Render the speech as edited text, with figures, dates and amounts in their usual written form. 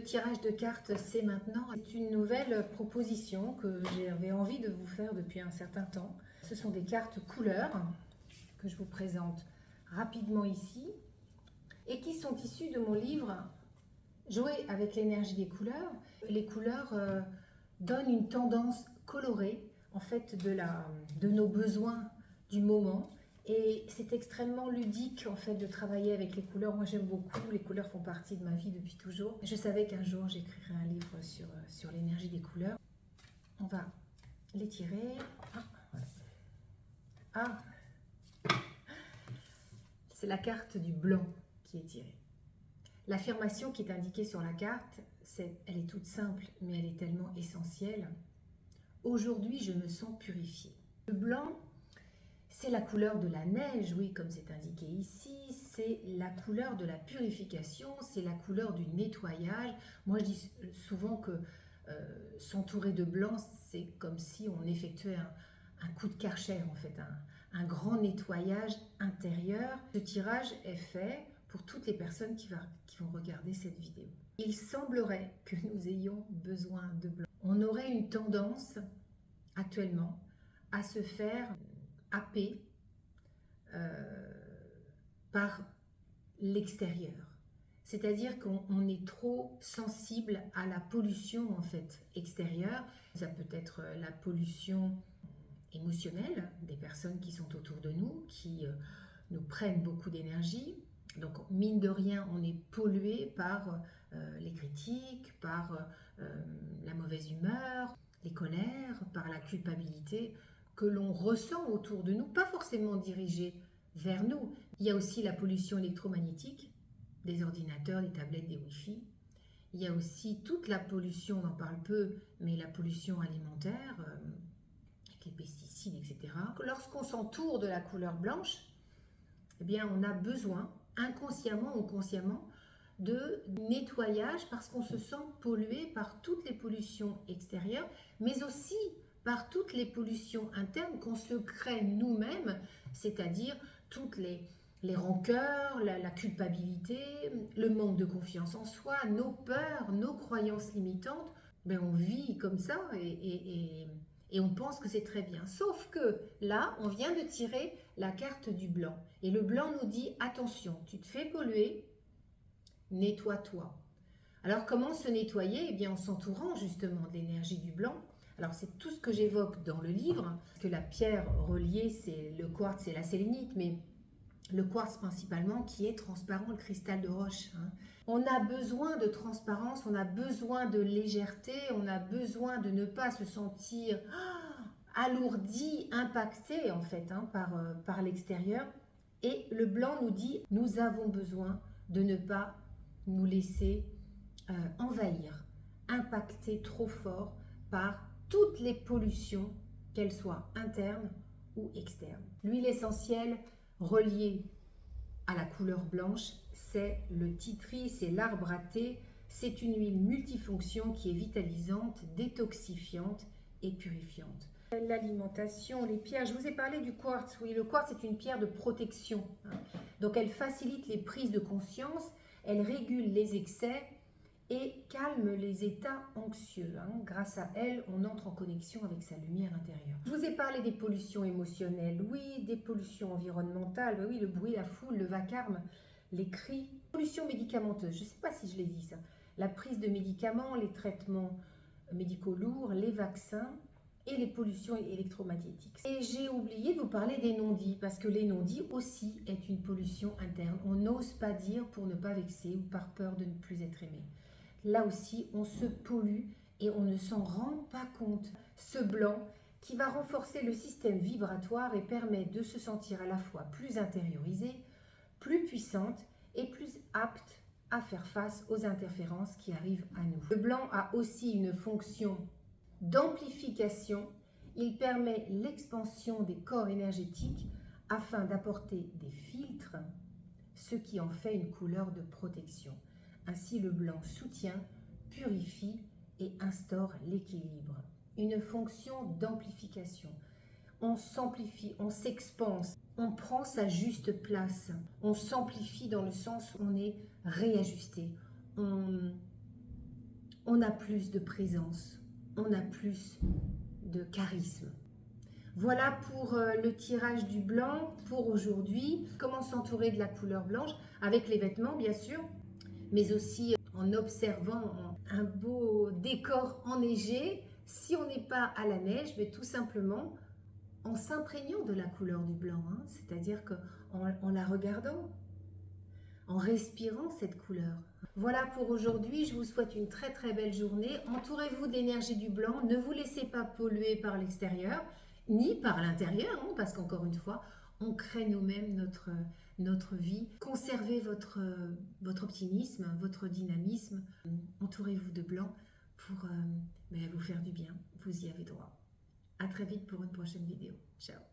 Le tirage de cartes, c'est maintenant. C'est une nouvelle proposition que j'avais envie de vous faire depuis un certain temps. Ce sont des cartes couleurs que je vous présente rapidement ici et qui sont issues de mon livre Jouer avec l'énergie des couleurs. Les couleurs donnent une tendance colorée en fait de nos besoins du moment. Et c'est extrêmement ludique en fait de travailler avec les couleurs. Moi j'aime beaucoup, les couleurs font partie de ma vie depuis toujours. Je savais qu'un jour j'écrirais un livre sur l'énergie des couleurs. On va les tirer. C'est la carte du blanc qui est tirée. L'affirmation qui est indiquée sur la carte, elle est toute simple, mais elle est tellement essentielle. Aujourd'hui, je me sens purifiée. Le blanc, c'est la couleur de la neige, oui, comme c'est indiqué ici. C'est la couleur de la purification, c'est la couleur du nettoyage. Moi, je dis souvent que s'entourer de blanc, c'est comme si on effectuait un coup de Karcher, en fait, un grand nettoyage intérieur. Ce tirage est fait pour toutes les personnes qui vont regarder cette vidéo. Il semblerait que nous ayons besoin de blanc. On aurait une tendance actuellement à se faire happer par l'extérieur. C'est-à-dire qu'on est trop sensible à la pollution en fait extérieure. Ça peut être la pollution émotionnelle des personnes qui sont autour de nous, qui nous prennent beaucoup d'énergie. Donc mine de rien, on est pollué par les critiques, par la mauvaise humeur, les colères, par la culpabilité que l'on ressent autour de nous, pas forcément dirigée vers nous. Il y a aussi la pollution électromagnétique des ordinateurs, des tablettes, des Wi-Fi. Il y a aussi toute la pollution, on en parle peu, mais la pollution alimentaire, avec les pesticides, etc. Lorsqu'on s'entoure de la couleur blanche, eh bien, on a besoin, inconsciemment ou consciemment, de nettoyage parce qu'on se sent pollué par toutes les pollutions extérieures, mais aussi par toutes les pollutions internes qu'on se crée nous-mêmes, c'est-à-dire toutes les rancœurs, la culpabilité, le manque de confiance en soi, nos peurs, nos croyances limitantes. Ben, on vit comme ça et on pense que c'est très bien. Sauf que là, on vient de tirer la carte du blanc. Et le blanc nous dit, attention, tu te fais polluer, nettoie-toi. Alors comment se nettoyer? Eh bien en s'entourant justement de l'énergie du blanc. Alors c'est tout ce que j'évoque dans le livre, parce que la pierre reliée, c'est le quartz et la sélénite, mais le quartz principalement qui est transparent, le cristal de roche. On a besoin de transparence, on a besoin de légèreté, on a besoin de ne pas se sentir alourdi, impacté en fait par l'extérieur. Et le blanc nous dit, nous avons besoin de ne pas nous laisser envahir, impacter trop fort par toutes les pollutions, qu'elles soient internes ou externes. L'huile essentielle reliée à la couleur blanche, c'est le tea tree, c'est l'arbre à thé. C'est une huile multifonction qui est vitalisante, détoxifiante et purifiante. L'alimentation, les pierres, je vous ai parlé du quartz. Oui, le quartz est une pierre de protection. Donc elle facilite les prises de conscience, elle régule les excès et calme les états anxieux. Grâce à elle, on entre en connexion avec sa lumière intérieure. Je vous ai parlé des pollutions émotionnelles, oui, des pollutions environnementales, oui, le bruit, la foule, le vacarme, les cris. Pollution médicamenteuse, je ne sais pas si je l'ai dit ça. La prise de médicaments, les traitements médicaux lourds, les vaccins et les pollutions électromagnétiques. Et j'ai oublié de vous parler des non-dits, parce que les non-dits aussi est une pollution interne. On n'ose pas dire pour ne pas vexer ou par peur de ne plus être aimé. Là aussi, on se pollue et on ne s'en rend pas compte. Ce blanc qui va renforcer le système vibratoire et permet de se sentir à la fois plus intériorisée, plus puissante et plus apte à faire face aux interférences qui arrivent à nous. Le blanc a aussi une fonction d'amplification. Il permet l'expansion des corps énergétiques afin d'apporter des filtres, ce qui en fait une couleur de protection. Ainsi, le blanc soutient, purifie et instaure l'équilibre. Une fonction d'amplification. On s'amplifie, on s'expanse, on prend sa juste place. On s'amplifie dans le sens où on est réajusté. On on a plus de présence, on a plus de charisme. Voilà pour le tirage du blanc pour aujourd'hui. Comment s'entourer de la couleur blanche avec les vêtements bien sûr, mais aussi en observant un beau décor enneigé. Si on n'est pas à la neige, mais tout simplement en s'imprégnant de la couleur du blanc, hein, c'est-à-dire qu'en la regardant, en respirant cette couleur. Voilà pour aujourd'hui, je vous souhaite une très très belle journée. Entourez-vous d'énergie du blanc, ne vous laissez pas polluer par l'extérieur, ni par l'intérieur, hein, parce qu'encore une fois, on crée nous-mêmes notre vie. Conservez votre optimisme, votre dynamisme. Entourez-vous de blanc pour vous faire du bien. Vous y avez droit. À très vite pour une prochaine vidéo. Ciao.